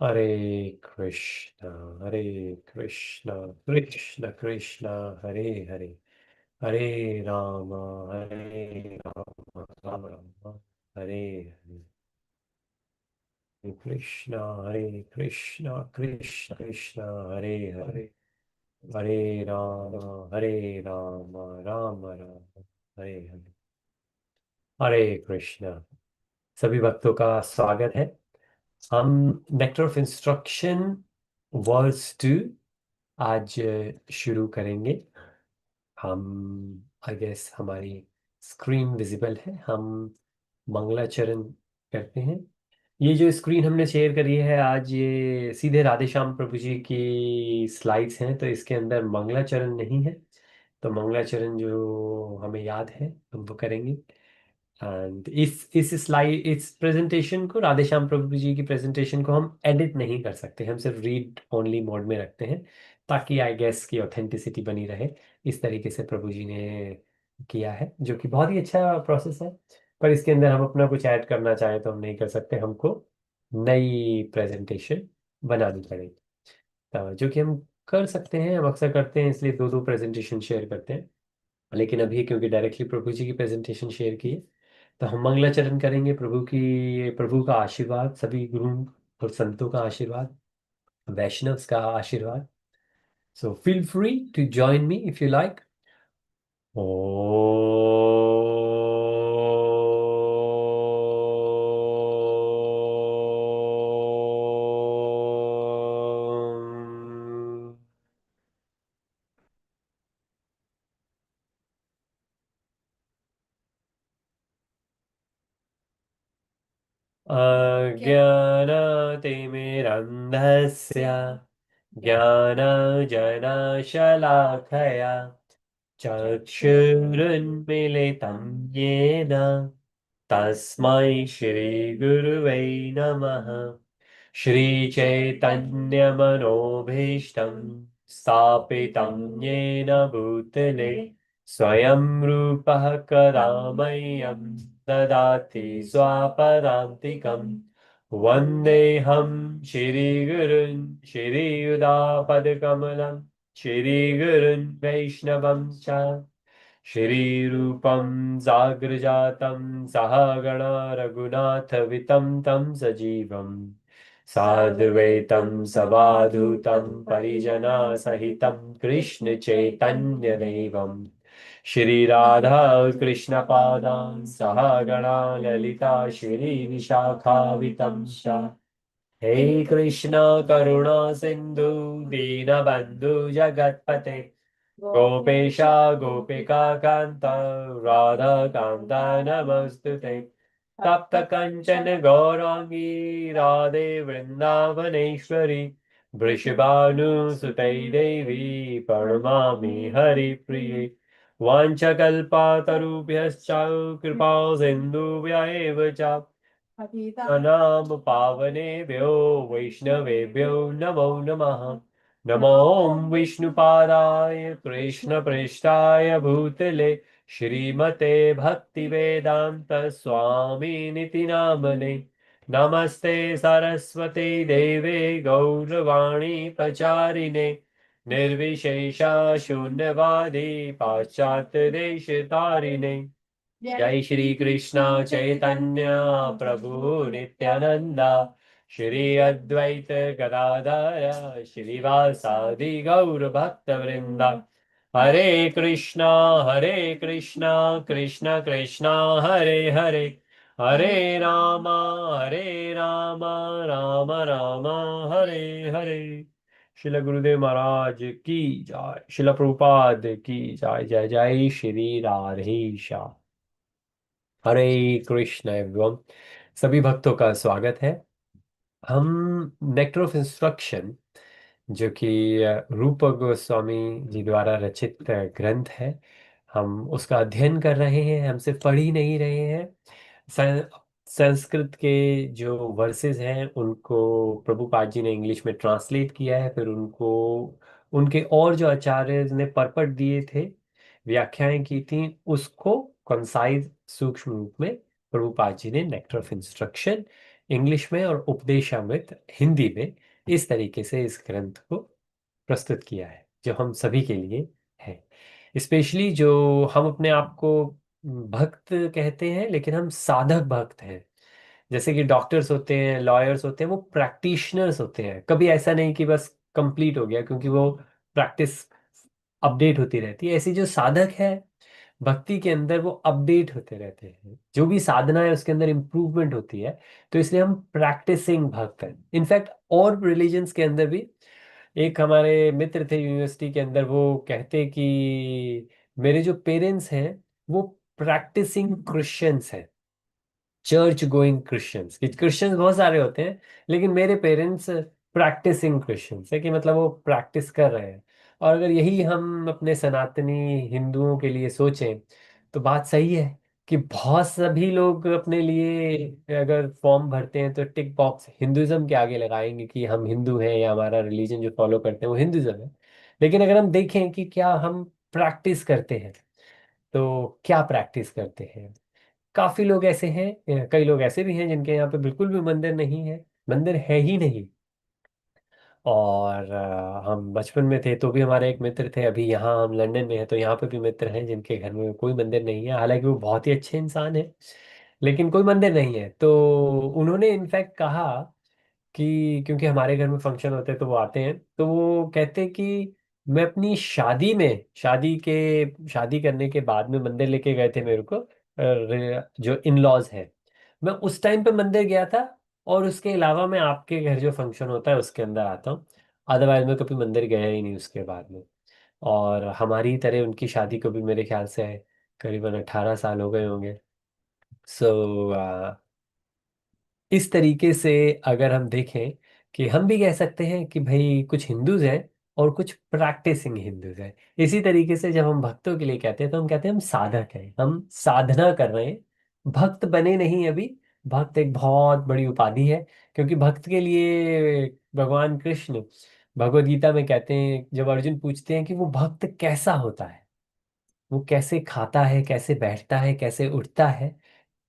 हरे कृष्णा, हरे कृष्णा, कृष्ण कृष्णा, हरे हरे, हरे राम, हरे राम, राम राम, हरे हरे, हरे कृष्णा, कृष्ण कृष्णा, हरे हरे, हरे राम, हरे राम, राम राम, हरे हरे, हरे कृष्णा। सभी भक्तों का स्वागत है। हम नेक्टर ऑफ इंस्ट्रक्शन वर्स 2 आज शुरू करेंगे। हम आई गेस हमारी स्क्रीन विजिबल है। हम मंगलाचरण करते हैं। ये जो स्क्रीन हमने शेयर करी है आज, ये सीधे राधे श्याम प्रभु जी की स्लाइड्स हैं, तो इसके अंदर मंगलाचरण नहीं है। तो मंगलाचरण जो हमें याद है हम वो करेंगे। एंड इस प्रेजेंटेशन को, राधे श्याम प्रभु जी की प्रेजेंटेशन को हम एडिट नहीं कर सकते, हम सिर्फ रीड ओनली मोड में रखते हैं, ताकि आई गेस की ऑथेंटिसिटी बनी रहे। इस तरीके से प्रभु जी ने किया है, जो कि बहुत ही अच्छा प्रोसेस है। पर इसके अंदर हम अपना कुछ ऐड करना चाहें तो हम नहीं कर सकते, हमको नई प्रेजेंटेशन बनानी पड़ेगी। जो कि हम कर सकते हैं, हम अक्सर करते हैं, इसलिए दो दो प्रेजेंटेशन शेयर करते हैं। लेकिन अभी क्योंकि डायरेक्टली प्रभु जी की प्रेजेंटेशन शेयर की है, तो हम मंगलाचरण करेंगे। प्रभु का आशीर्वाद, सभी गुरु और संतों का आशीर्वाद, वैष्णव्स का आशीर्वाद। So feel free to join me if you like. ओ अज्ञानतिमिरन्धस्य ज्ञानजनशलाखया चक्षुरुन्मीलितं येन तस्मै श्रीगुरुवे नमः। श्रीचैतन्यमनोभीष्टं स्थापितं येन भूतले स्वयं रूपः कदा मह्यं ददाति स्वापदान्तिकम्। वन्देऽहं श्रीगुरुन् श्रीयुतापदकमलं श्रीगुरुन् वैष्णवं च। श्रीरूपं साग्रजातं सहगणा रघुनाथवितं तं सजीवम् साद्वैतं सवाधूतं परिजनसहितं कृष्णचैतन्यदेवं श्रीराधा कृष्णपादान् सहगणा ललिता श्रीविशाखावितं च। हे कृष्ण करुणा सिंधु दीनबंधु जगतपते गोपेश गोपिका कांता राधा कांता नमस्तुते। तप्त कंचन गौरांगी राधे वृंदावनेश्वरी वृषभानुसुते देवी प्रणमामि हरिप्रिये। वाञ्छकल्पतरुभ्यश्च कृपा सिन्धुभ्य एव च नाम पावनेभ्यो वैष्णवेभ्यो नमो नमः। नमो विष्णुपादाय कृष्णप्रेष्ठाय भूतले श्रीमते भक्तिवेदांत स्वामिनिति नामने। नमस्ते सरस्वती देवे गौरवाणी प्रचारिणे निर्विशेषा शून्यवादी पाश्चात्य देश तारिणे। जय श्री कृष्ण चैतन्य प्रभु नित्यानंदा श्री अद्वैत गदाधर श्रीवासादि गौर भक्त वृंदा। हरे कृष्णा कृष्ण कृष्णा हरे हरे, हरे राम राम राम हरे हरे। शिल गुरुदेव महाराज की जय, शिल प्रभुपाद की जय। जय जय श्री राधेशा। हरे कृष्ण एवं सभी भक्तों का स्वागत है। हम नेक्टर ऑफ इंस्ट्रक्शन, जो कि रूप गोस्वामी जी द्वारा रचित ग्रंथ है, हम उसका अध्ययन कर रहे हैं। हम सिर्फ पढ़ ही नहीं रहे हैं। सं- संस्कृत के जो वर्सेस हैं उनको प्रभुपाद जी ने इंग्लिश में ट्रांसलेट किया है। फिर उनको उनके और जो आचार्य ने परपट दिए थे, व्याख्याएं की थी, उसको कंसाइज सूक्ष्म रूप में प्रभुपाद जी ने नेक्टर ऑफ इंस्ट्रक्शन इंग्लिश में और उपदेशामृत हिंदी में इस तरीके से इस ग्रंथ को प्रस्तुत किया है, जो हम सभी के लिए है। स्पेशली जो हम अपने आप को भक्त कहते हैं, लेकिन हम साधक भक्त हैं। जैसे कि डॉक्टर्स होते हैं, लॉयर्स होते हैं, वो प्रैक्टिशनर्स होते हैं। कभी ऐसा नहीं कि बस कंप्लीट हो गया, क्योंकि वो प्रैक्टिस अपडेट होती रहती है। ऐसे जो साधक है भक्ति के अंदर, वो अपडेट होते रहते हैं। जो भी साधना है उसके अंदर इम्प्रूवमेंट होती है। तो इसलिए हम प्रैक्टिसिंग भक्त हैं। इनफैक्ट और रिलीजन्स के अंदर भी, एक हमारे मित्र थे यूनिवर्सिटी के अंदर, वो कहते कि मेरे जो पेरेंट्स हैं वो प्रैक्टिसिंग क्रिश्चियंस हैं, चर्च गोइंग क्रिश्चियंस। क्रिश्चियंस बहुत सारे होते हैं, लेकिन मेरे पेरेंट्स प्रैक्टिसिंग क्रिश्चियंस है, कि मतलब वो प्रैक्टिस कर रहे हैं। और अगर यही हम अपने सनातनी हिंदुओं के लिए सोचें, तो बात सही है कि बहुत सभी लोग अपने लिए अगर फॉर्म भरते हैं तो टिक बॉक्स हिंदुज्म के आगे लगाएंगे कि हम हिंदू हैं, या हमारा रिलीजन जो फॉलो करते हैं वो हिंदुज्म है। लेकिन अगर हम देखें कि क्या हम प्रैक्टिस करते हैं, तो क्या प्रैक्टिस करते हैं। काफी लोग ऐसे हैं, कई लोग ऐसे भी हैं जिनके यहाँ पे बिल्कुल भी मंदिर नहीं है, मंदिर है ही नहीं। और हम बचपन में थे तो भी हमारे एक मित्र थे, अभी यहाँ हम लंदन में हैं तो यहाँ पे भी मित्र हैं जिनके घर में कोई मंदिर नहीं है, हालांकि वो बहुत ही अच्छे इंसान है, लेकिन कोई मंदिर नहीं है। तो उन्होंने इनफैक्ट कहा कि क्योंकि हमारे घर में फंक्शन होते हैं तो वो आते हैं, तो वो कहते हैं कि मैं अपनी शादी करने के बाद में मंदिर लेके गए थे मेरे को, जो इन लॉज है, मैं उस टाइम पे मंदिर गया था। और उसके अलावा मैं आपके घर जो फंक्शन होता है उसके अंदर आता हूँ, अदरवाइज मैं कभी मंदिर गया ही नहीं उसके बाद में। और हमारी तरह उनकी शादी को भी मेरे ख्याल से करीबन 18 साल हो गए होंगे। सो इस तरीके से अगर हम देखें, कि हम भी कह सकते हैं कि भाई कुछ हिंदूज हैं और कुछ प्रैक्टिसिंग हिंदूज हैं। इसी तरीके से जब हम भक्तों के लिए कहते हैं तो हम कहते हैं हम साधक हैं, हम साधना कर रहे हैं, भक्त बने नहीं अभी। भक्त एक बहुत बड़ी उपाधि है, क्योंकि भक्त के लिए भगवान कृष्ण भगवद गीता में कहते हैं, जब अर्जुन पूछते हैं कि वो भक्त कैसा होता है, वो कैसे खाता है, कैसे बैठता है, कैसे उठता है,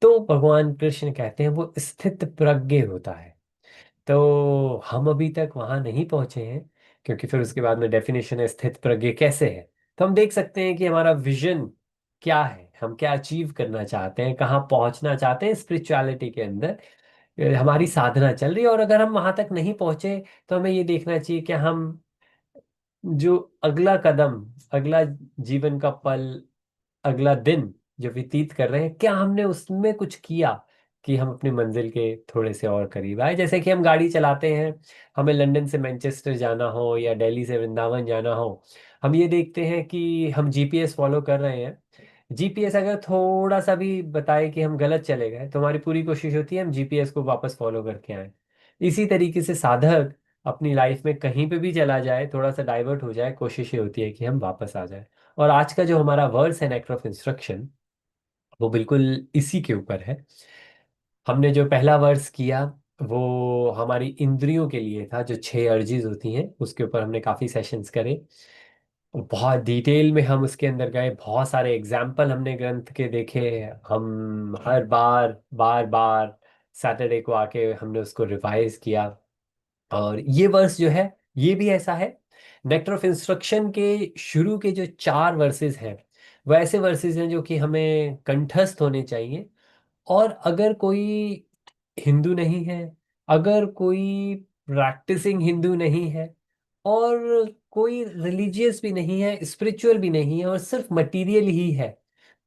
तो भगवान कृष्ण कहते हैं वो स्थित प्रज्ञ होता है। तो हम अभी तक वहां नहीं पहुंचे हैं, क्योंकि फिर उसके बाद में डेफिनेशन है स्थित प्रज्ञ कैसे है। तो हम देख सकते हैं कि हमारा विजन क्या है, हम क्या अचीव करना चाहते हैं, कहाँ पहुंचना चाहते हैं स्पिरिचुअलिटी के अंदर। हमारी साधना चल रही है, और अगर हम वहां तक नहीं पहुंचे तो हमें ये देखना चाहिए कि हम जो अगला कदम, अगला जीवन का पल, अगला दिन जो व्यतीत कर रहे हैं, क्या हमने उसमें कुछ किया कि हम अपनी मंजिल के थोड़े से और करीब आए। जैसे कि हम गाड़ी चलाते हैं, हमें लंदन से मैनचेस्टर जाना हो या दिल्ली से वृंदावन जाना हो, हम ये देखते हैं कि हम जीपीएस फॉलो कर रहे हैं। जीपीएस अगर थोड़ा सा भी बताए कि हम गलत चले गए, तो हमारी पूरी कोशिश होती है हम जीपीएस को वापस फॉलो करके आए। इसी तरीके से साधक अपनी लाइफ में कहीं पे भी चला जाए, थोड़ा सा डाइवर्ट हो जाए, कोशिश ये होती है कि हम वापस आ जाए। और आज का जो हमारा वर्स है नेक्टर ऑफ इंस्ट्रक्शन, वो बिल्कुल इसी के ऊपर है। हमने जो पहला वर्स किया वो हमारी इंद्रियों के लिए था, जो 6 अर्जीज होती हैं उसके ऊपर हमने काफ़ी सेशंस करे। बहुत डिटेल में हम उसके अंदर गए, बहुत सारे एग्जाम्पल हमने ग्रंथ के देखे। हम हर बार बार बार सैटरडे को आके हमने उसको रिवाइज किया। और ये वर्स जो है, ये भी ऐसा है। नेक्टर ऑफ इंस्ट्रक्शन के शुरू के जो 4 वर्सेस हैं, वो ऐसे वर्सेस हैं जो कि हमें कंठस्थ होने चाहिए। और अगर कोई हिंदू नहीं है, अगर कोई प्रैक्टिसिंग हिंदू नहीं है, और कोई रिलीजियस भी नहीं है, स्पिरिचुअल भी नहीं है, और सिर्फ मटेरियल ही है,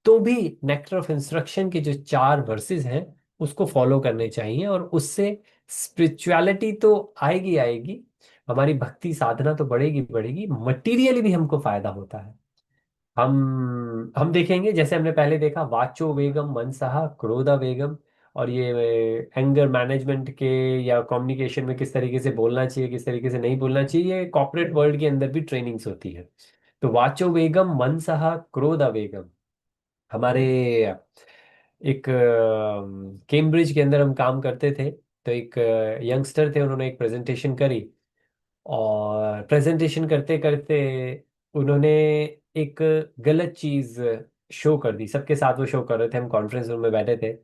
तो भी नेक्टर ऑफ इंस्ट्रक्शन के जो 4 वर्सेस हैं उसको फॉलो करने चाहिए। और उससे स्पिरिचुअलिटी तो आएगी आएगी, हमारी भक्ति साधना तो बढ़ेगी बढ़ेगी, मटेरियली भी हमको फायदा होता है। हम देखेंगे, जैसे हमने पहले देखा, वाचो वेगम मनसहा क्रोधा वेगम। और ये एंगर मैनेजमेंट के या कम्युनिकेशन में किस तरीके से बोलना चाहिए, किस तरीके से नहीं बोलना चाहिए, ये कॉर्पोरेट वर्ल्ड के अंदर भी ट्रेनिंग्स होती है। तो वाचो वेगम मनसहा क्रोधा वेगम। हमारे एक कैम्ब्रिज के अंदर हम काम करते थे, तो एक यंगस्टर थे, उन्होंने एक प्रेजेंटेशन करी। और प्रेजेंटेशन करते करते उन्होंने एक गलत चीज शो कर दी, सबके साथ वो शो कर रहे थे, हम कॉन्फ्रेंस रूम में बैठे थे।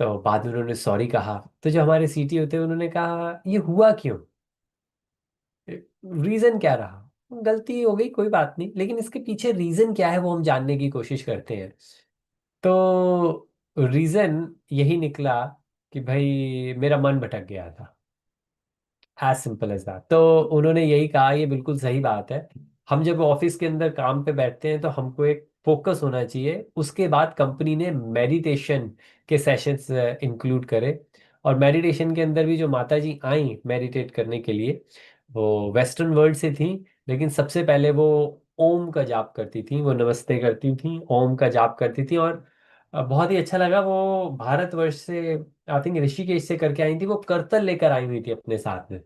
तो बाद में उन्होंने सॉरी कहा। तो जो हमारे सीटी होते हैं उन्होंने कहा ये हुआ क्यों, रीजन क्या रहा, गलती हो गई कोई बात नहीं, लेकिन इसके पीछे रीजन क्या है वो हम जानने की कोशिश करते हैं। तो रीजन यही निकला कि भाई मेरा मन भटक गया था, एज सिंपल एज दैट। तो उन्होंने यही कहा, ये बिल्कुल सही बात है। हम जब ऑफिस के अंदर काम पे बैठते हैं तो हमको एक फोकस होना चाहिए। उसके बाद कंपनी ने मेडिटेशन के सेशंस इंक्लूड करे, और मेडिटेशन के अंदर भी जो माता जी आई मेडिटेट करने के लिए, वो वेस्टर्न वर्ल्ड से थी, लेकिन सबसे पहले वो ओम का जाप करती थी, वो नमस्ते करती थी, ओम का जाप करती थी। और बहुत ही अच्छा लगा, वो भारतवर्ष से, आई थिंक ऋषिकेश से करके आई थी, वो करतल लेकर आई हुई थी अपने साथ में।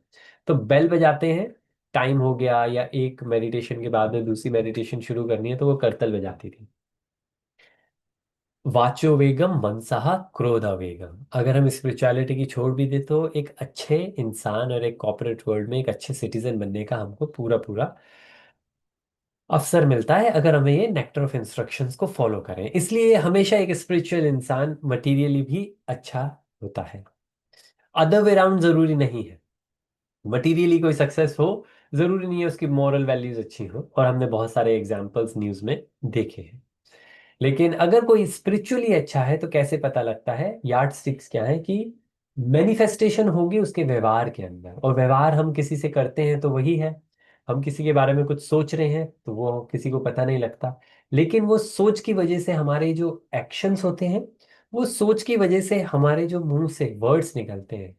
तो बेल बजाते हैं, टाइम हो गया या एक मेडिटेशन के बाद में दूसरी मेडिटेशन शुरू करनी है, तो वो करतल बजाती थी। वाचो वेगम मनसहा क्रोध वेगम। अगर हम स्पिरिचुअलिटी की छोड़ भी दे तो एक अच्छे इंसान और एक कॉर्पोरेट वर्ल्ड में एक अच्छे सिटीजन बनने का हमको पूरा पूरा अवसर मिलता है, अगर हमें ये नेक्टर ऑफ इंस्ट्रक्शंस को फॉलो करें। इसलिए हमेशा एक स्पिरिचुअल इंसान मटेरियली भी अच्छा होता है, अदर वे राउंड जरूरी नहीं है। मटेरियली कोई सक्सेस हो, जरूरी नहीं है उसकी मॉरल वैल्यूज अच्छी हो, और हमने बहुत सारे एग्जाम्पल्स न्यूज में देखे हैं। लेकिन अगर कोई स्पिरिचुअली अच्छा है तो कैसे पता लगता है, यार्ड स्टिक्स क्या है कि मैनिफेस्टेशन होगी उसके व्यवहार के अंदर, और व्यवहार हम किसी से करते हैं तो वही है। हम किसी के बारे में कुछ सोच रहे हैं तो वो किसी को पता नहीं लगता, लेकिन वो सोच की वजह से हमारे जो एक्शंस होते हैं, वो सोच की वजह से हमारे जो मुंह से वर्ड्स निकलते हैं,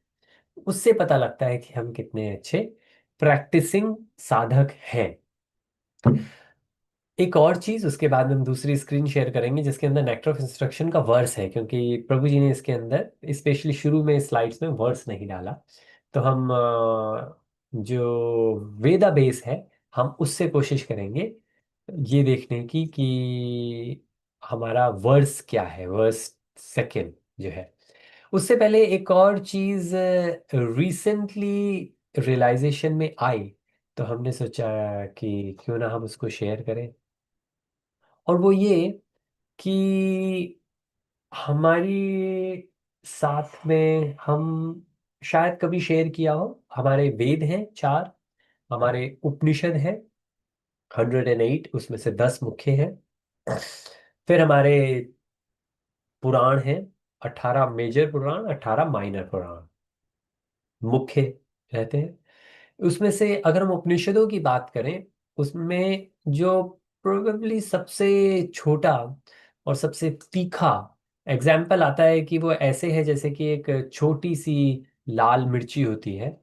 उससे पता लगता है कि हम कितने अच्छे प्रैक्टिसिंग साधक हैं। एक और चीज, उसके बाद में हम दूसरी स्क्रीन शेयर करेंगे जिसके अंदर नेक्टर ऑफ इंस्ट्रक्शन का वर्स है, क्योंकि प्रभु जी ने इसके अंदर स्पेशली शुरू में स्लाइड्स में वर्स नहीं डाला। तो हम जो वेदा बेस है, हम उससे कोशिश करेंगे ये देखने की कि हमारा वर्स क्या है, वर्स सेकंड जो है। उससे पहले एक और चीज रिसेंटली रियलाइजेशन में आई, तो हमने सोचा कि क्यों ना हम उसको शेयर करें। और वो ये कि हमारी साथ में हम शायद कभी शेयर किया हो, हमारे वेद हैं चार, हमारे उपनिषद हैं 108, उसमें से 10 मुख्य हैं। फिर हमारे पुराण हैं, 18 मेजर पुराण, 18 माइनर पुराण मुख्य रहते हैं। उसमें से अगर हम उपनिषदों की बात करें, उसमें जो प्रोबेबली सबसे छोटा और सबसे तीखा एग्जाम्पल आता है कि वो ऐसे है जैसे कि एक छोटी सी लाल मिर्ची होती है।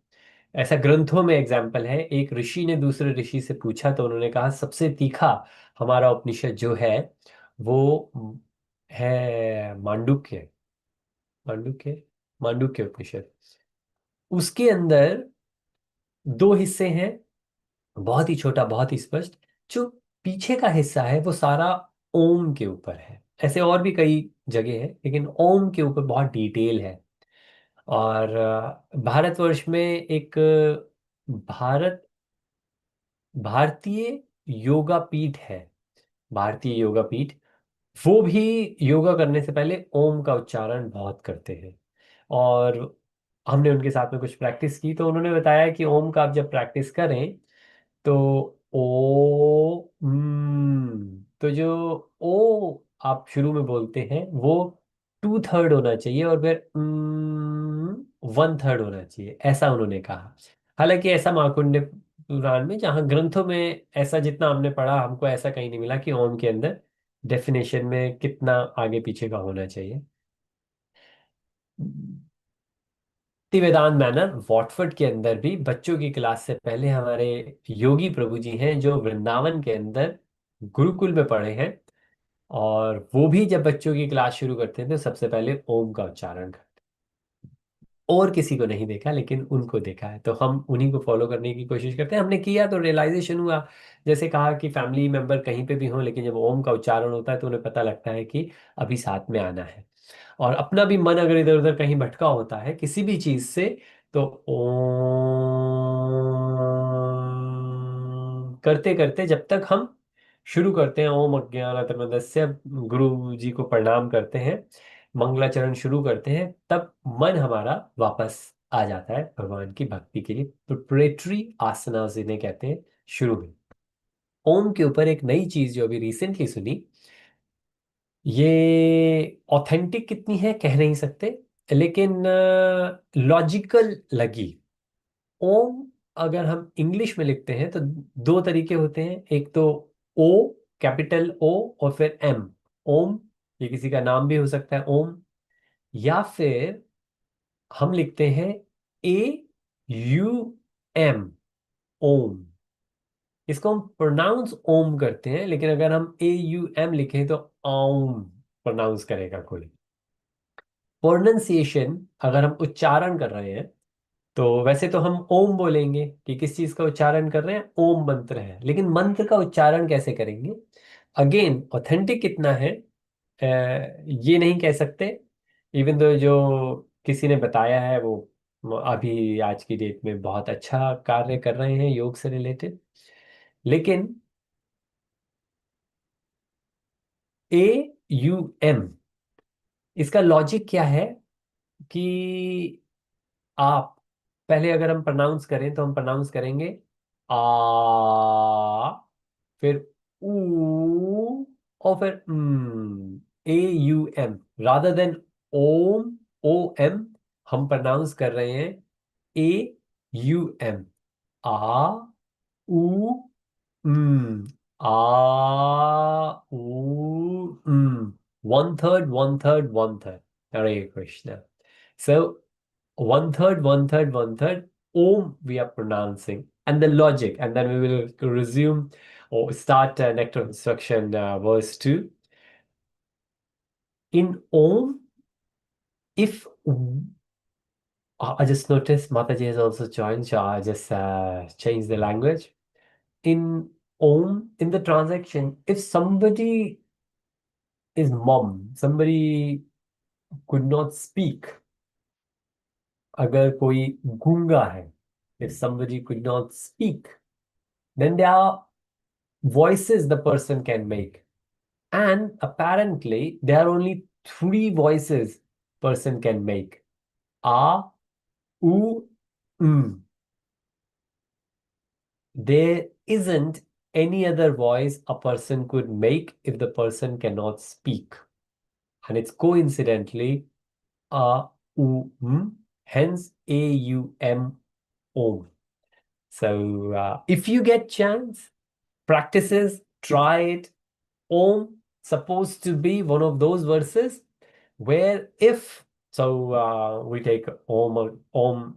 ऐसा ग्रंथों में एग्जाम्पल है। एक ऋषि ने दूसरे ऋषि से पूछा तो उन्होंने कहा सबसे तीखा हमारा उपनिषद जो है वो है मांडुक्य। मांडुक्य, मांडुक्य उपनिषद। उसके अंदर दो हिस्से हैं, बहुत ही छोटा बहुत ही स्पष्ट। जो पीछे का हिस्सा है वो सारा ओम के ऊपर है। ऐसे और भी कई जगह है, लेकिन ओम के ऊपर बहुत डिटेल है। और भारतवर्ष में एक भारत भारतीय योगा पीठ है, भारतीय योगा पीठ। वो भी योगा करने से पहले ओम का उच्चारण बहुत करते हैं। और हमने उनके साथ में कुछ प्रैक्टिस की तो उन्होंने बताया कि ओम का आप जब प्रैक्टिस करें तो ओ तो जो ओ आप शुरू में बोलते हैं वो 2/3 होना चाहिए, और फिर 1/3 होना चाहिए, ऐसा उन्होंने कहा। हालांकि ऐसा मार्कंडेय पुराण में, जहाँ ग्रंथों में ऐसा जितना हमने पढ़ा, हमको ऐसा कहीं नहीं मिला कि ओम के अंदर डेफिनेशन में कितना आगे पीछे का होना चाहिए। भक्ति वेदांत मैनर वॉटफोर्ड के अंदर भी बच्चों की क्लास से पहले हमारे योगी प्रभु जी हैं जो वृंदावन के अंदर गुरुकुल में पढ़े हैं, और वो भी जब बच्चों की क्लास शुरू करते हैं तो सबसे पहले ओम का उच्चारण करते हैं। और किसी को नहीं देखा, लेकिन उनको देखा है, तो हम उन्हीं को फॉलो करने की कोशिश करते हैं। हमने किया तो रियलाइजेशन हुआ, जैसे कहा कि फैमिली मेंबर कहीं पे भी हों, लेकिन जब ओम का उच्चारण होता है तो उन्हें पता लगता है कि अभी साथ में आना है। और अपना भी मन अगर इधर उधर कहीं भटका होता है किसी भी चीज से, तो ओम करते करते जब तक हम शुरू करते हैं, ओम अज्ञानतिमिरस्य, गुरु जी को प्रणाम करते हैं, मंगलाचरण शुरू करते हैं, तब मन हमारा वापस आ जाता है भगवान की भक्ति के लिए। प्रिपरेटरी आसनास इन्हें कहते हैं शुरू में। ओम के ऊपर एक नई चीज जो अभी रिसेंटली सुनी, ये ऑथेंटिक कितनी है कह नहीं सकते, लेकिन लॉजिकल लगी। ओम अगर हम इंग्लिश में लिखते हैं तो दो तरीके होते हैं, एक तो ओ, कैपिटल ओ, और फिर एम, ओम। ये किसी का नाम भी हो सकता है ओम, या फिर हम लिखते हैं ए यू एम, ओम। इसको हम प्रोनाउंस ओम करते हैं, लेकिन अगर हम ए यू एम लिखें तो ओम प्रोनाउंस करेगा कोई। प्रोनंसिएशन अगर हम उच्चारण कर रहे हैं, तो वैसे तो हम ओम बोलेंगे कि किस चीज का उच्चारण कर रहे हैं, ओम मंत्र है, लेकिन मंत्र का उच्चारण कैसे करेंगे? अगेन ऑथेंटिक कितना है ये नहीं कह सकते। इवन दो जो किसी ने बताया है वो अभी आज की डेट में बहुत अच्छा कार्य कर रहे हैं योग से रिलेटेड, लेकिन ए यू एम, इसका लॉजिक क्या है कि आप, पहले अगर हम प्रोनाउंस करें तो हम प्रोनाउंस करेंगे आ, फिर ऊ, और फिर ए you M, rather than Om O M. हम प्रोनाउंस कर रहे हैं ए यू एम, आ ऊ, आ ऊ, 1/3, 1/3, 1/3। हरे Krishna. So 1/3, 1/3, 1/3 Om we are pronouncing, and the logic, and then we will resume or start nectar instruction verse 2. In Om, if I just noticed Mataji has also joined, so I just changed the language. In Om, in the transaction, if somebody is mum, somebody could not speak, अगर कोई गूंगा है, if somebody could not speak, then there are voices the person can make, and apparently there are only three voices person can make: a, u, there isn't any other voice a person could make if the person cannot speak, and it's coincidentally a, u, hence a, u, m, om. So if you get chance, practices, try it. Om supposed to be one of those verses where if, so we take Om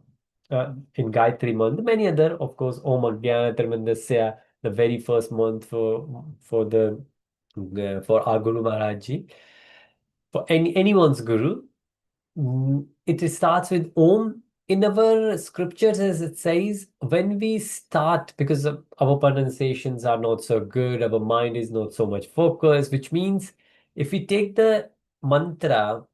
in Gayatri month, many other, of course, Om Ajnanatirmandasya, the very first month for the for our Guru Maharaj Ji, for anyone's Guru. It starts with Om. In our scriptures, as it says, when we start, because our pronunciations are not so good, our mind is not so much focused, which means if we take the mantra,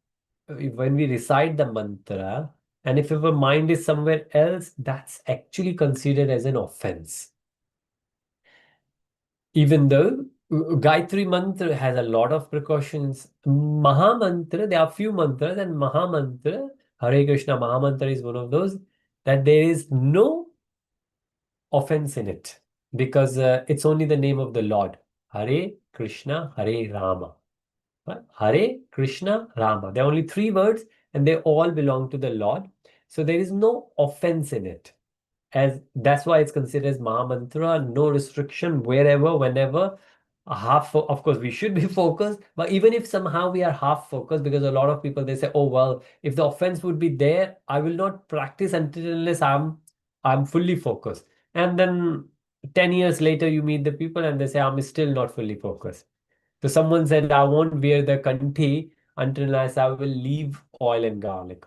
when we recite the mantra, and if our mind is somewhere else, that's actually considered as an offense. Even though Gayatri Mantra has a lot of precautions, Maha Mantra, there are few mantras, and Maha Mantra, Hare Krishna Maha Mantra is one of those that there is no offense in it, because it's only the name of the Lord. Hare Krishna, Hare Rama. Right? Hare Krishna Rama. There are only three words and they all belong to the Lord. So there is no offense in it. As that's why it's considered as Mahamantra, no restriction wherever, whenever. Of course, we should be focused, but even if somehow we are half focused, because a lot of people they say, "Oh well, if the offense would be there, I will not practice until unless I'm fully focused." And then 10 years later, you meet the people and they say, "I'm still not fully focused." So someone said, "I won't wear the kanthi until unless I will leave oil and garlic,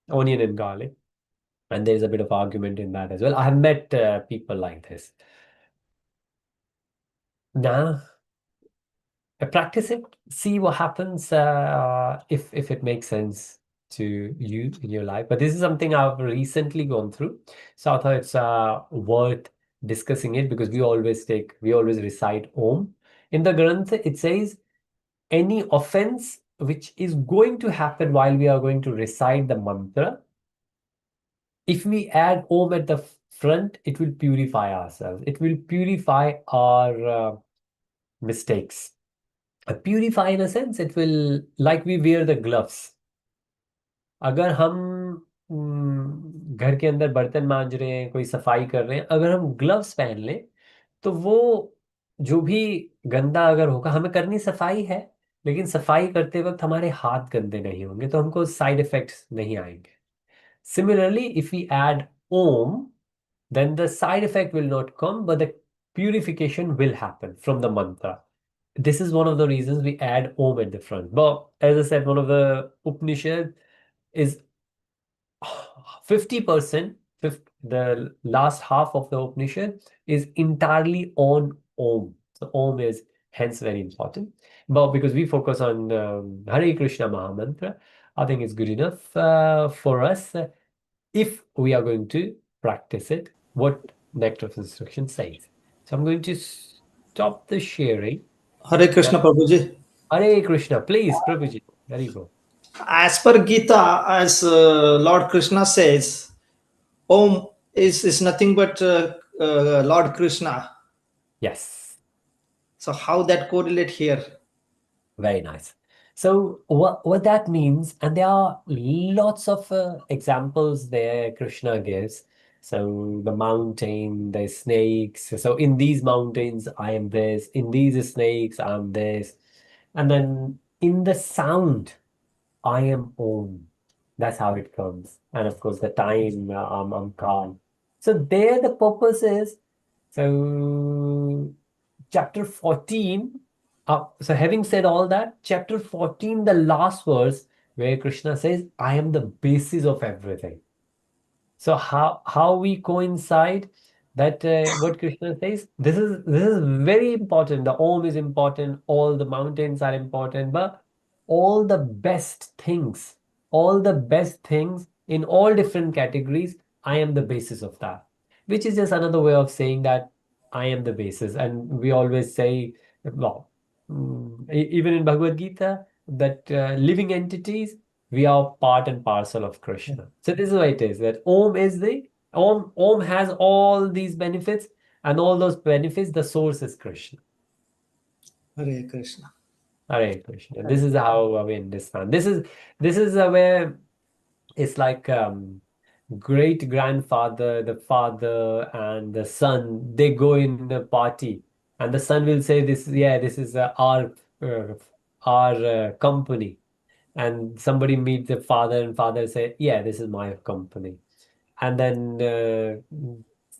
onion and garlic." And there's a bit of argument in that as well. I have met people like this. Now, practice it, see what happens, if it makes sense to you in your life. But this is something I've recently gone through, so I thought it's worth discussing it, because we always recite Om. In the Granth, it says any offense which is going to happen while we are going to recite the mantra. If we add Om at the front, it will purify ourselves. It will purify our mistakes. Purify in a sense, it will, like we wear the gloves. अगर हम घर के अंदर बर्तन मांज रहे हैं, कोई सफाई कर रहे हैं, अगर हम ग्लव्स पहन लें, तो वो जो भी गंदा अगर होगा, हमें करनी सफाई है, लेकिन सफाई करते वक्त हमारे हाथ गंदे नहीं होंगे, तो हमको साइड इफेक्ट्स नहीं आएंगे. Similarly, if we add Om, then the side effect will not come, but the purification will happen from the mantra. This is one of the reasons we add Om at the front. But as I said, one of the Upanishad is 50%, the last half of the Upanishad is entirely on Om. So Om is hence very important. But because we focus on Hare Krishna Mahamantra, I think it's good enough for us if we are going to practice it, what Nectar's instruction says. So I'm going to stop the sharing. Hare And Krishna Prabhuji. Hare Krishna, please, Prabhuji. There you go. As per Gita, as Lord Krishna says, Om is nothing but Lord Krishna. Yes. So how that correlate here? Very nice. So what that means, and there are lots of examples there Krishna gives. So the mountain, the snakes. So in these mountains, I am this. In these snakes, I am this. And then in the sound, I am Om. That's how it comes. And of course, the time I'm calm. So there the purpose is, so chapter 14, so having said all that, chapter 14, the last verse where Krishna says, I am the basis of everything. So how we coincide that what Krishna says, this is very important. The Om is important, all the mountains are important, but all the best things, all the best things in all different categories, I am the basis of that. Which is just another way of saying that I am the basis. And we always say, well, even in Bhagavad Gita, that living entities, we are part and parcel of Krishna. So this is what it is, that Om is the Om has all these benefits, and all those benefits, the source is Krishna. Hare Krishna. Hare Krishna. This is how we understand. This is where it's like great grandfather, the father and the son, they go in the party, and the son will say, this, yeah, this is uh, our company. And somebody meets the father, and father say, yeah, this is my company. And then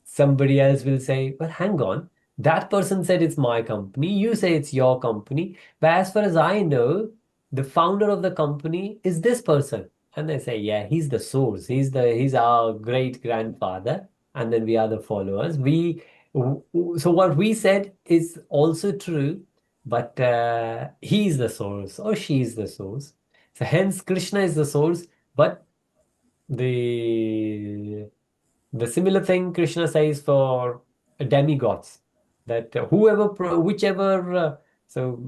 somebody else will say, well, hang on, that person said it's my company, you say it's your company, but as far as I know, the founder of the company is this person. And they say, yeah, he's the source, he's our great grandfather, and then we are the followers. So what we said is also true, but he's the source or she's the source. So hence Krishna is the source, but the the similar thing Krishna says for demigods, that whichever so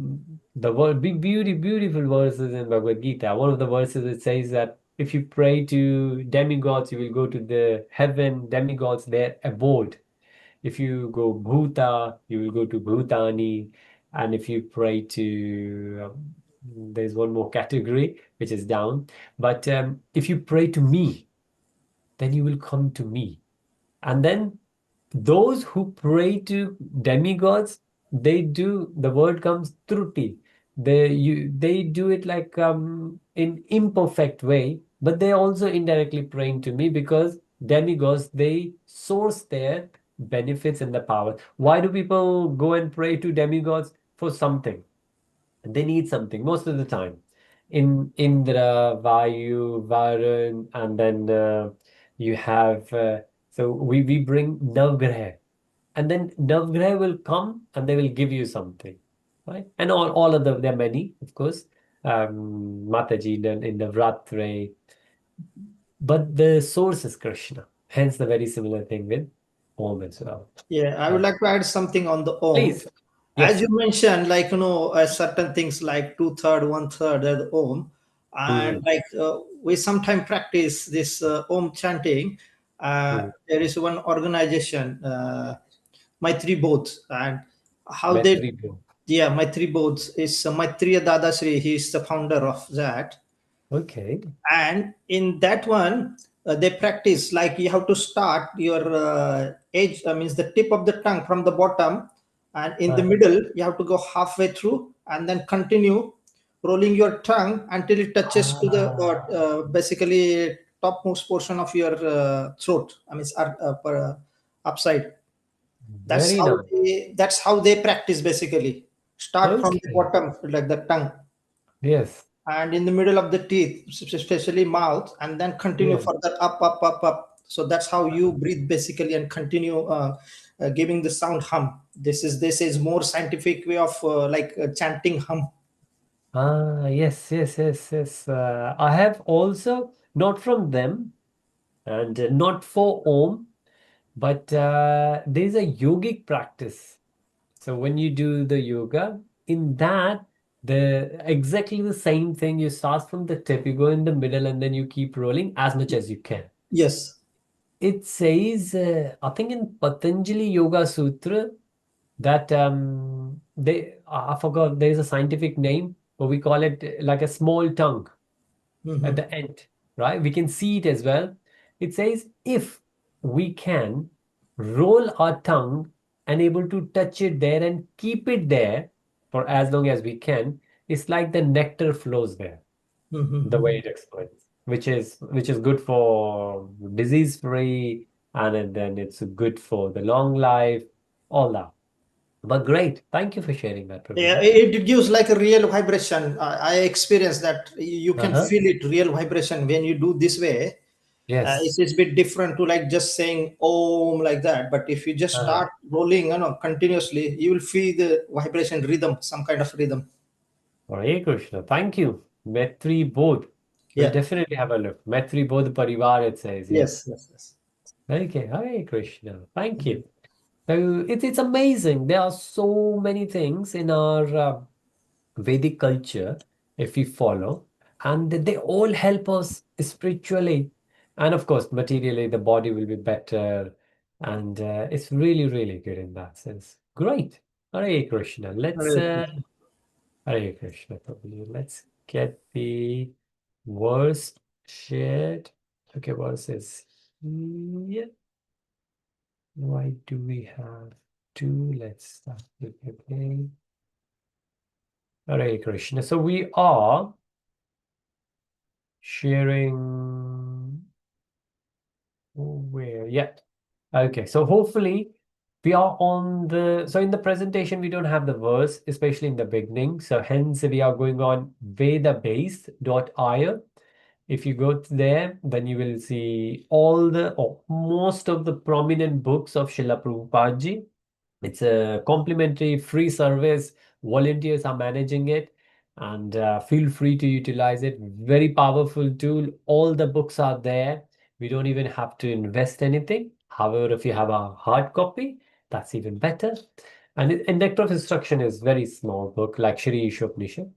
the word beautiful verses in Bhagavad Gita. One of the verses, it says that if you pray to demigods, you will go to the heaven, demigods their abode. If you go Bhuta, you will go to Bhutani. And if you pray to, there's one more category which is down. But if you pray to me, then you will come to me. And then those who pray to demigods, they do, the word comes truti. They do it like in imperfect way, but they also indirectly praying to me, because demigods, they source their benefits in the power. Why do people go and pray to demigods? For something. They need something most of the time. In Indra, Vayu, Varun, and then you have so we bring Navgraha, and then Navgraha will come and they will give you something, right? And all of them, there are many, of course. Mataji in the Vratre, but the source is Krishna. Hence the very similar thing with Om as well. Yeah, I would Uh, like to add something on the Om. please, As Yes. you mentioned, like certain things like two-third, one-third at Om, and Mm, like we sometimes practice this Om chanting. mm. There is one organization, Maitri Bodh, and how they, Metri Bro. yeah, Maitri Bodh is Maitriya Dadasri. He is the founder of that, Okay. and in that one they practice like you have to start your edge, means the tip of the tongue from the bottom, and in the Uh-huh. middle you have to go halfway through and then continue rolling your tongue until it touches to the Ah, basically topmost portion of your throat, I mean upside. very nice. That's how they practice basically. Start from the Okay. bottom like the tongue, Yes. and in the middle of the teeth, especially mouth, and then continue Yes. further up, up, up, up. So that's how you breathe basically, and continue giving the sound hum. This is more scientific way of chanting hum. Ah, yes, yes, yes, yes. I have also, not from them and not for Om, but there's a yogic practice. So when you do the yoga, in that, the exactly the same thing. You start from the tip, you go in the middle, and then you keep rolling as much as you can. Yes. It says, I think in Patanjali Yoga Sutra, that I forgot, there is a scientific name, but we call it like a small tongue at Hmm. the end, right? We can see it as well. It says if we can roll our tongue and able to touch it there and keep it there for as long as we can, it's like the nectar flows there, the way Hmm. it explains, which is good for disease free, and then it's good for the long life, all that. But great, thank you for sharing that, Yeah, Praveen. it gives like a real vibration. I experienced that you can Uh-huh. feel it, real vibration when you do this way. Yes. It's a bit different to like just saying "om" like that. But if you just Uh-huh. start rolling, continuously, you will feel the vibration rhythm, some kind of rhythm. Hare Krishna. Thank you. Metri Bodh. We'll Yeah. definitely have a look. Metri Bodh Parivar, it says, Yes. yes. Yes. Yes. Okay. Hare Krishna. Thank you. So it's amazing. There are so many things in our Vedic culture, if we follow, and they all help us spiritually. And of course, materially, the body will be better. And it's really, really good in that sense. Great. Hare Krishna. Let's Hare Krishna. Hare Krishna, Prabhuji. Let's get the verse shared. Okay, verse is here. Why do we have two? Let's start with again. Hare Krishna. So we are sharing where? Yeah. Okay. So hopefully we are on the, so in the presentation we don't have the verse, especially in the beginning. So hence we are going on vedabase.io. If you go there, then you will see all the or most of the prominent books of Srila Prabhupada ji. It's a complimentary free service. Volunteers are managing it, and feel free to utilize it. Very powerful tool. All the books are there. We don't even have to invest anything. However, if you have a hard copy, that's even better. And Nectar of Instruction is very small book, like Shri Ishopnisha.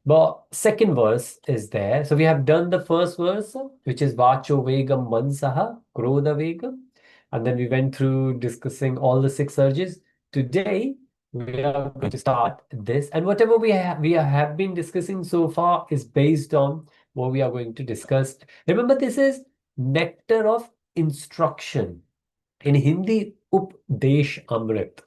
But second verse is there. So we have done the first verse, which is Vacho Vegam Mansaha, Krodha Vegam. And then we went through discussing all the six urges. Today, we are going to start this. And whatever we have been discussing so far is based on what we are going to discuss. Remember, this is nectar of instruction. In Hindi, Updesh Amrit,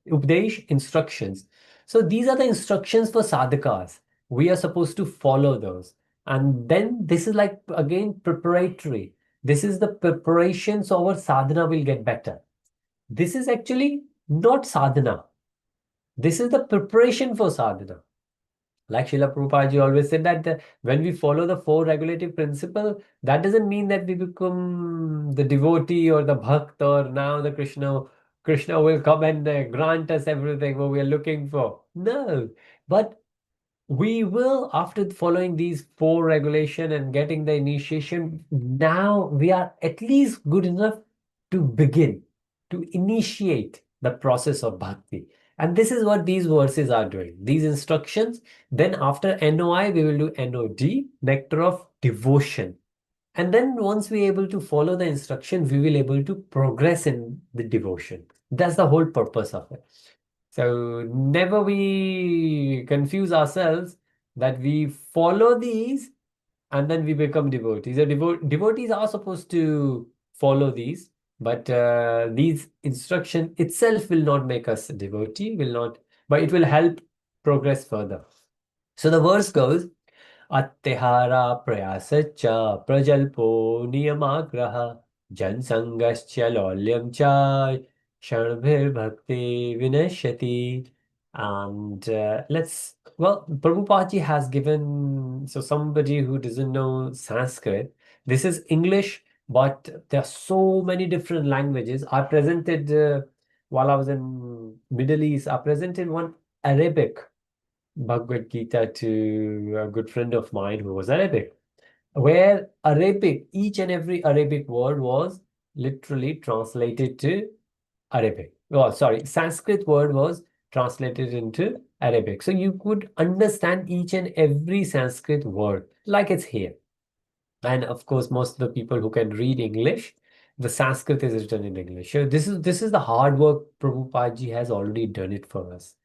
Updesh instructions. So these are the instructions for sadhakas. We are supposed to follow those. And then this is like again preparatory. This is the preparation so our sadhana will get better. This is actually not sadhana. This is the preparation for sadhana. Like Srila Prabhupada ji always said that when we follow the four regulative principle, that doesn't mean that we become the devotee or the bhakt or now the Krishna will come and grant us everything what we are looking for. No, but we will, after following these four regulation and getting the initiation, now we are at least good enough to begin, to initiate. the process of bhakti. And this is what these verses are doing. These instructions, then after NOI, we will do NOD, nectar of devotion. And then once we're able to follow the instruction, we will able to progress in the devotion. That's the whole purpose of it. So never we confuse ourselves that we follow these and then we become devotees. The devotees are supposed to follow these, but these instruction itself will not make us a devotee, will not, but it will help progress further. So the verse goes, अत्यहारा प्रयासच्च प्रजल्पो नियमाग्रह जनसंगश्च लौल्यं च क्षणभिर्भक्ति विनश्यति. And well, Prabhupada has given, so somebody who doesn't know Sanskrit, this is English, but there are so many different languages. I presented, while I was in Middle East, I presented one Arabic Bhagavad Gita to a good friend of mine who was Arabic, where Arabic, each and every Arabic word was literally translated to Arabic. Oh, sorry, Sanskrit word was translated into Arabic. So you could understand each and every Sanskrit word like it's here. And of course, most of the people who can read English, the Sanskrit is written in English. So this is the hard work Prabhupada ji has already done it for us.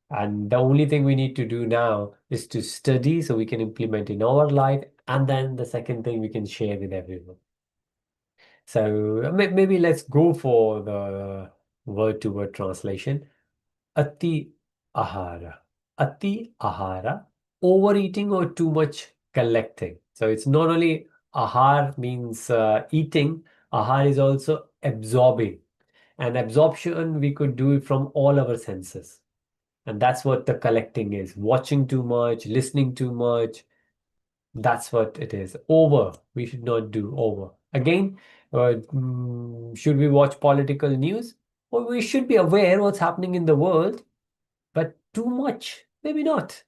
And the only thing we need to do now is to study so we can implement in our life. And then the second thing we can share with everyone. So maybe let's go for the word to word translation. Ati ahara. Ati ahara, overeating or too much collecting. So it's not only ahar means eating, ahar is also absorbing. And absorption, we could do it from all our senses. And that's what the collecting is. Watching too much, listening too much. That's what it is. Over. We should not do over. Again, should we watch political news? Well, we should be aware what's happening in the world, but too much, maybe not.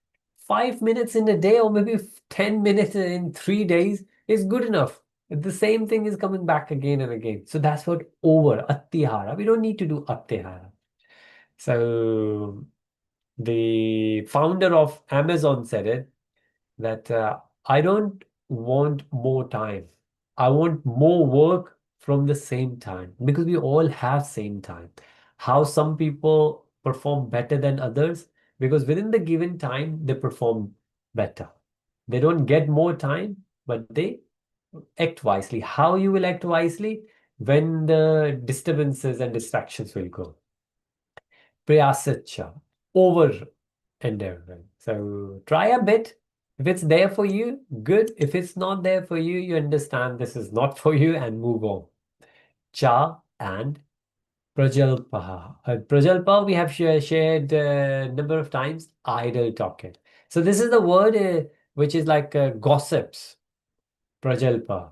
5 minutes in a day or maybe 10 minutes in 3 days is good enough. The same thing is coming back again and again. So that's what over, attihara. We don't need to do attihara. So the founder of Amazon said it that I don't want more time. I want more work from the same time because we all have same time. How some people perform better than others because within the given time they perform better. They don't get more time, but they act wisely. How you will act wisely when the disturbances and distractions will go. Prayasacha, over endeavoring. So try a bit. If it's there for you, good. If it's not there for you, you understand this is not for you and move on. Cha and Prajalpa. Prajalpa, we have shared a number of times, idle talking. So this is the word which is like gossips. Prajalpa.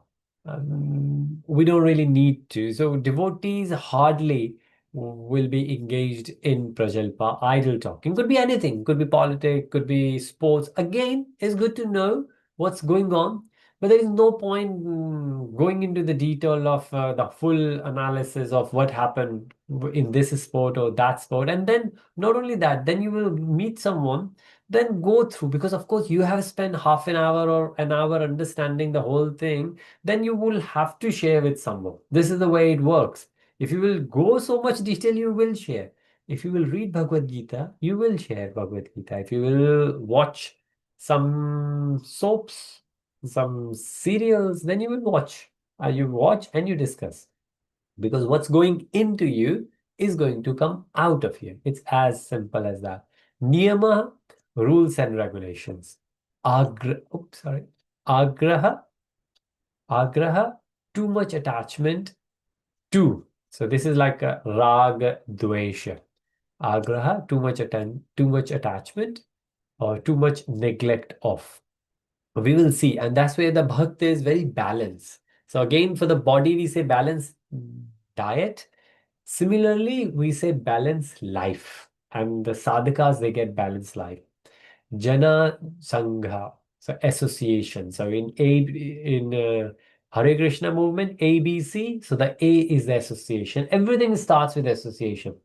We don't really need to. So devotees hardly will be engaged in Prajalpa, idle talking. Could be anything, could be politics, could be sports. Again, it's good to know what's going on, but there is no point going into the detail of the full analysis of what happened in this sport or that sport. And then not only that, then you will meet someone then go through because of course you have spent half an hour or an hour understanding the whole thing, then you will have to share with someone. This is the way it works. If you will go so much detail, you will share. If you will read Bhagavad Gita, you will share Bhagavad Gita. If you will watch some soaps, some serials, then you will watch. You watch and you discuss because what's going into you is going to come out of you. It's as simple as that. Niyama, rules and regulations. Agraha, agraha, too much attachment to. So this is like a rag dvesha. Agraha, too much attachment or too much neglect of. We will see, and that's where the bhakti is very balanced. So again, for the body, we say balance diet. Similarly, we say balance life, and the sadhakas they get balanced life. Jana Sangha, so association. So in Hare Krishna movement, ABC. So the A is the association. Everything starts with association.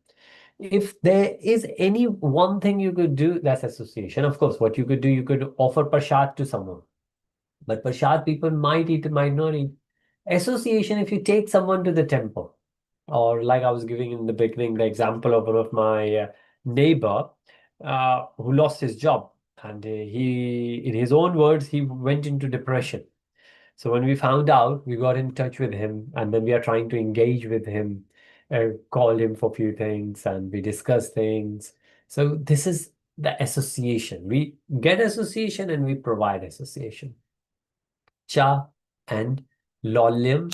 If there is any one thing you could do, that's association. Of course, what you could do, you could offer prasad to someone. But prasad people might eat, might not eat. Association, if you take someone to the temple, or like I was giving in the beginning, the example of one of my neighbor who lost his job. And he, in his own words, he went into depression. So when we found out, we got in touch with him, and then we are trying to engage with him, called him for a few things, and we discussed things. So this is the association. We get association and we provide association. Cha and Lolium,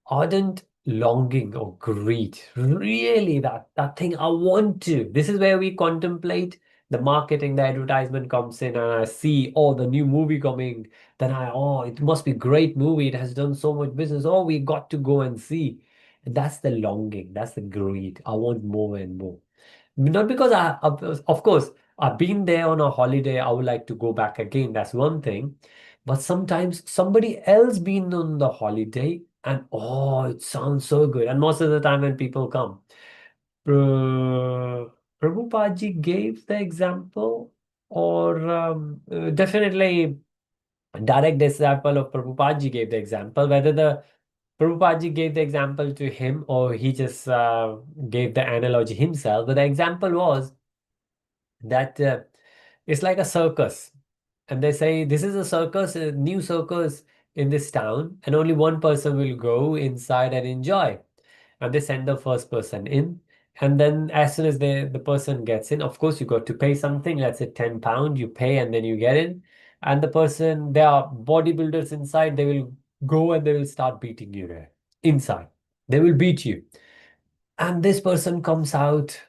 ardent longing or greed. Really, that thing I want to. This is where we contemplate the marketing, the advertisement comes in, and I see, oh, the new movie coming. Then oh, it must be great movie. It has done so much business. Oh, we got to go and see. And that's the longing. That's the greed. I want more and more. Not because of course, I've been there on a holiday. I would like to go back again. That's one thing. But sometimes somebody else been on the holiday and oh, it sounds so good. And most of the time when people come, Prabhupada gave the example, or definitely direct example of Prabhupada gave the example, whether the Prabhupada gave the example to him or he just gave the analogy himself. But the example was that it's like a circus. And they say, this is a circus, a new circus in this town, and only one person will go inside and enjoy. And they send the first person in. And then as soon as the person gets in, of course, you got to pay something, let's say £10, you pay and then you get in. And the person, there are bodybuilders inside, they will go and they will start beating you there inside. They will beat you. And this person comes out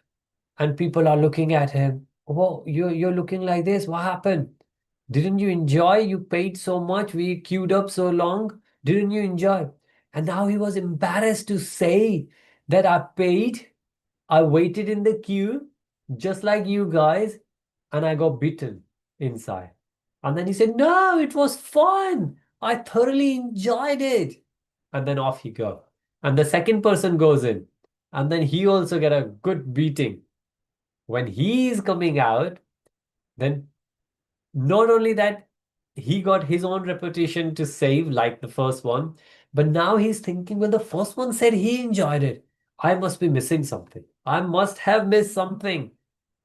and people are looking at him. Oh, you're looking like this. What happened? Didn't you enjoy? You paid so much. We queued up so long. Didn't you enjoy? And now he was embarrassed to say that I paid. I waited in the queue, just like you guys, and I got beaten inside. And then he said, no, it was fun. I thoroughly enjoyed it. And then off he go. And the second person goes in. And then he also get a good beating. When he is coming out, then not only that, he got his own reputation to save, like the first one, but now he's thinking, well, the first one said he enjoyed it. I must be missing something. I must have missed something.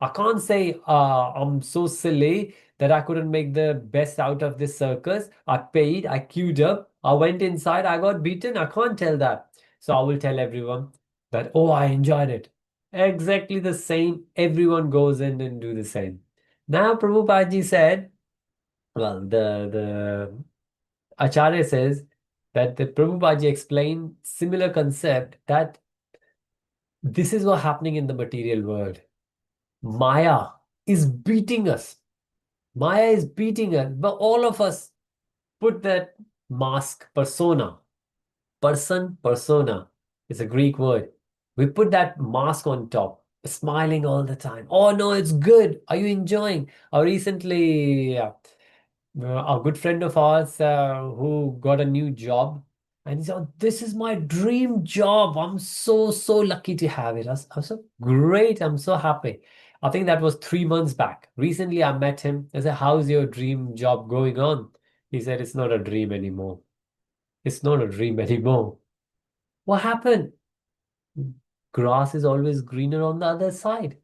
I can't say I'm so silly that I couldn't make the best out of this circus. I paid, I queued up, I went inside, I got beaten. I can't tell that. So I will tell everyone that, oh, I enjoyed it. Exactly the same. Everyone goes in and do the same. Now, Prabhupada said, well, the Acharya says that the Prabhupada explained similar concept that this is what's happening in the material world. Maya is beating us. Maya is beating us, but all of us put that mask, persona. It's a Greek word. We put that mask on top, smiling all the time. Oh no, it's good. Are you enjoying? Recently, a good friend of ours who got a new job, and he said, "Oh, this is my dream job. I'm so lucky to have it. I was so great. I'm so happy." I think that was 3 months back. Recently, I met him. I said, "How's your dream job going on?" He said, "It's not a dream anymore. It's not a dream anymore." What happened? Grass is always greener on the other side.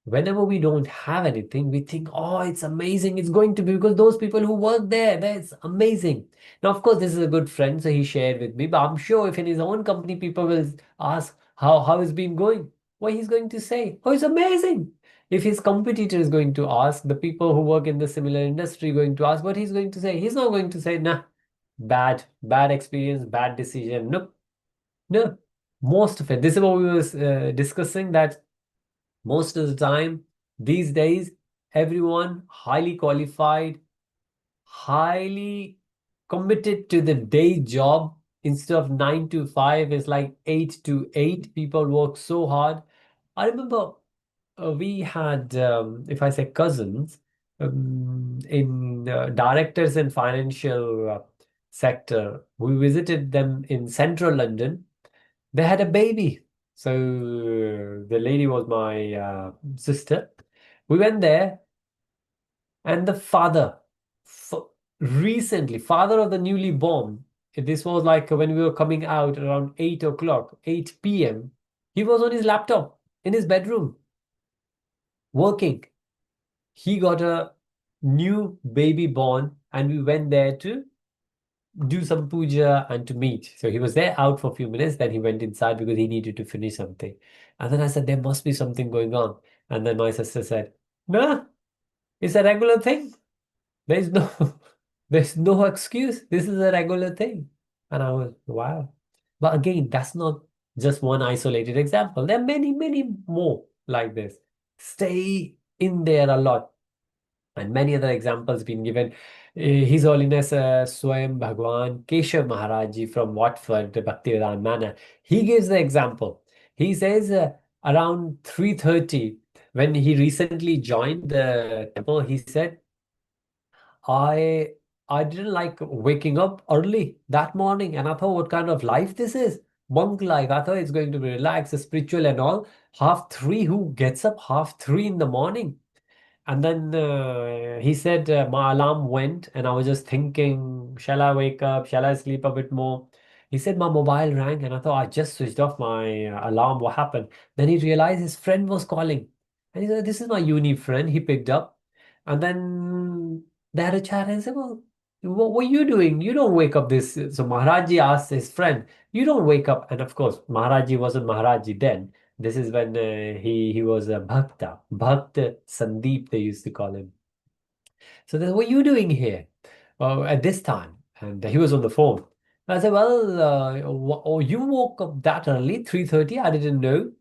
Whenever we don't have anything, we think, oh, it's amazing. It's going to be because those people who work there, that's amazing. Now, of course, this is a good friend, so he shared with me. But I'm sure if in his own company, people will ask how it's been going, what he's going to say, oh, it's amazing. If his competitor is going to ask, the people who work in the similar industry going to ask what he's going to say, he's not going to say, nah, bad experience, bad decision. Nope, no. Most of it. This is what we was discussing that most of the time, these days, everyone highly qualified, highly committed to the day job. Instead of 9 to 5, it's like 8 to 8. People work so hard. I remember we had, if I say cousins, in directors in financial sector. We visited them in central London. They had a baby. So the lady was my sister. We went there, and the father, f recently, father of the newly born, this was like when we were coming out around 8 o'clock, 8 p.m. He was on his laptop in his bedroom working. He got a new baby born, and we went there to do some puja and to meet. So he was there out for a few minutes, then he went inside because he needed to finish something. And then I said, there must be something going on. And then my sister said, no, it's a regular thing. There's no there's no excuse. This is a regular thing. And I was, wow. But again, that's not just one isolated example. There are many, many more like this. Stay in there a lot. And many other examples been given. His Holiness Swayam Bhagwan Keshav Maharaj Ji from Watford, Bhaktivedanta Manor, he gives the example. He says around 3:30, when he recently joined the temple, he said, I I didn't like waking up early that morning, and I thought, what kind of life this is? Monk life. I thought it's going to be relaxed, spiritual, and all. Half three, who gets up half three in the morning? And then he said, my alarm went, and I was just thinking, shall I wake up? Shall I sleep a bit more? He said, my mobile rang, and I thought, I just switched off my alarm. What happened? Then he realized his friend was calling. And he said, this is my uni friend. He picked up. And then they had a chat, and said, well, what are you doing? You don't wake up this. So Maharaji asked his friend, you don't wake up. And of course, Maharaji wasn't Maharaji then. This is when he was a Bhakta. Bhakta Sandeep, they used to call him. So then, what are you doing here at this time? And he was on the phone. I said, well, oh, you woke up that early, 3:30? I didn't know.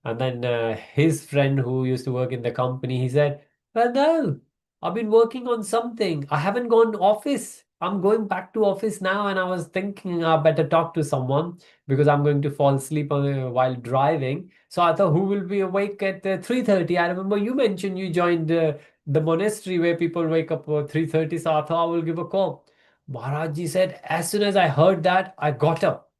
And then his friend who used to work in the company, he said, well, no, I've been working on something. I haven't gone office. I'm going back to office now, and I was thinking I better talk to someone because I'm going to fall asleep while driving. So I thought, who will be awake at 3:30? I remember you mentioned you joined the monastery where people wake up at 3:30, so I thought I will give a call. Maharaj said, as soon as I heard that, I got up.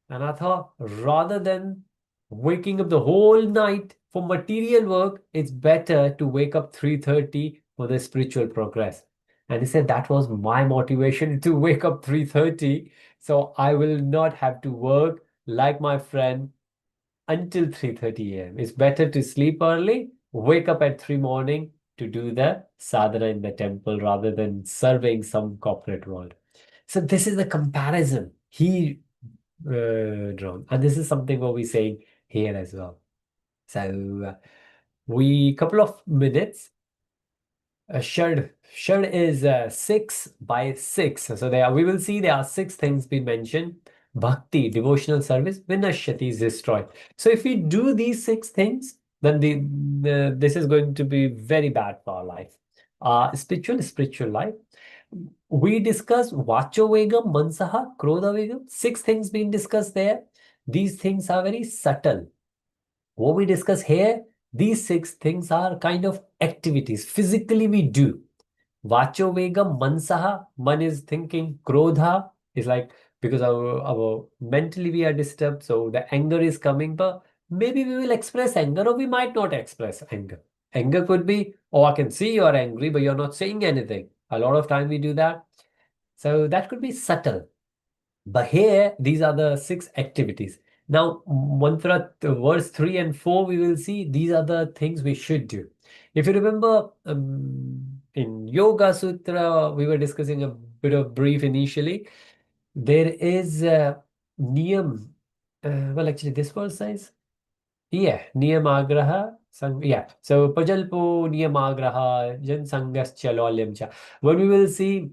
And I thought, rather than waking up the whole night for material work, it's better to wake up 3:30 for the spiritual progress. And he said that was my motivation to wake up 3:30, so I will not have to work like my friend until 3:30 a.m. It's better to sleep early, wake up at 3 morning to do the sadhana in the temple rather than serving some corporate world. So this is the comparison he drawn, and this is something what we're saying here as well. So we couple of minutes. Shard is 6 by 6. So there we will see there are 6 things being mentioned. Bhakti, devotional service, Vinashyati is destroyed. So if we do these 6 things, then this is going to be very bad for our life. Spiritual life. We discussed Vacho Vegam, Mansaha, Krodha Vegam. 6 things being discussed there. These things are very subtle. What we discuss here, these 6 things are kind of activities. Physically, we do. Vacho Vegam, Mansaha, man is thinking, Krodha is like because our mentally we are disturbed, so the anger is coming, but maybe we will express anger or we might not express anger. Anger could be, oh, I can see you're angry, but you're not saying anything. A lot of time we do that. So that could be subtle. But here, these are the 6 activities. Now, mantra verse 3 and 4, we will see these are the things we should do. If you remember, in Yoga Sutra, we were discussing a bit of brief initially. There is a niyam. Well, actually, this verse says, yeah, niyamagraha. Yeah, so pajalpo niyamagraha jan sangascha lolyam cha. What we will see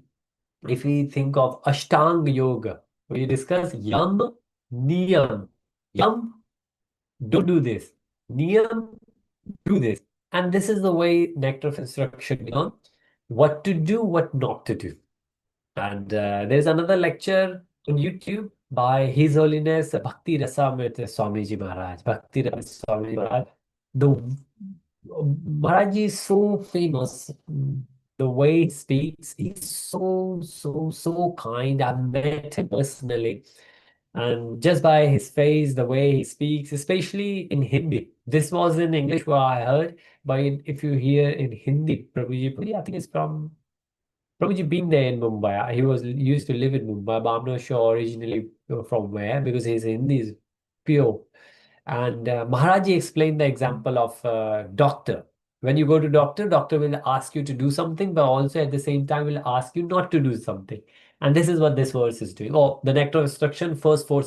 if we think of Ashtanga Yoga, we discuss Yam, Niyam. Yam, don't do this. Niyam, do this. And this is the way Nectar of Instruction is on what to do, what not to do. And there's another lecture on YouTube by His Holiness Bhakti Rasamrita Swamiji Maharaj. Bhakti Rasamrita Swamiji Maharaj. The Maharaj is so famous. The way he speaks, he's so kind. I met him personally. And just by his face, the way he speaks, especially in Hindi. This was in English what I heard, but if you hear in Hindi, Prabhuji, Prabhuji, I think it's from Prabhuji been there in Mumbai. He was used to live in Mumbai, but I'm not sure originally from where because his Hindi is pure. And Maharaji explained the example of doctor. When you go to doctor, doctor will ask you to do something, but also at the same time will ask you not to do something. And this is what this verse is doing. Oh, the nectar instruction, first four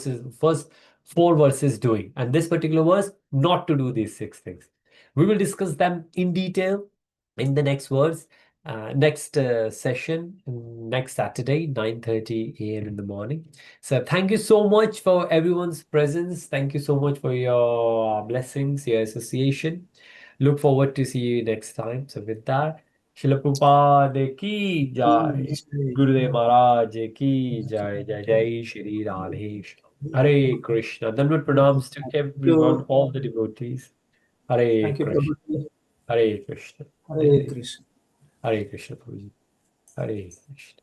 verses doing. And this particular verse, not to do these six things. We will discuss them in detail in the next verse, next session, next Saturday, 9:30 a.m. in the morning. So thank you so much for everyone's presence. Thank you so much for your blessings, your association. Look forward to see you next time. So with that, Srila Prabhupada ki jai. Gurudev Maharaj ki jai. Jai Jai Shri Radhe Krishna. Hare Krishna. Dandavat pranams to Thank everyone, you. all the devotees. Hare Thank you, Krishna. Prabhuji. Hare Krishna. Hare Hare Krishna. Hare Krishna Prabhuji. Hare Krishna.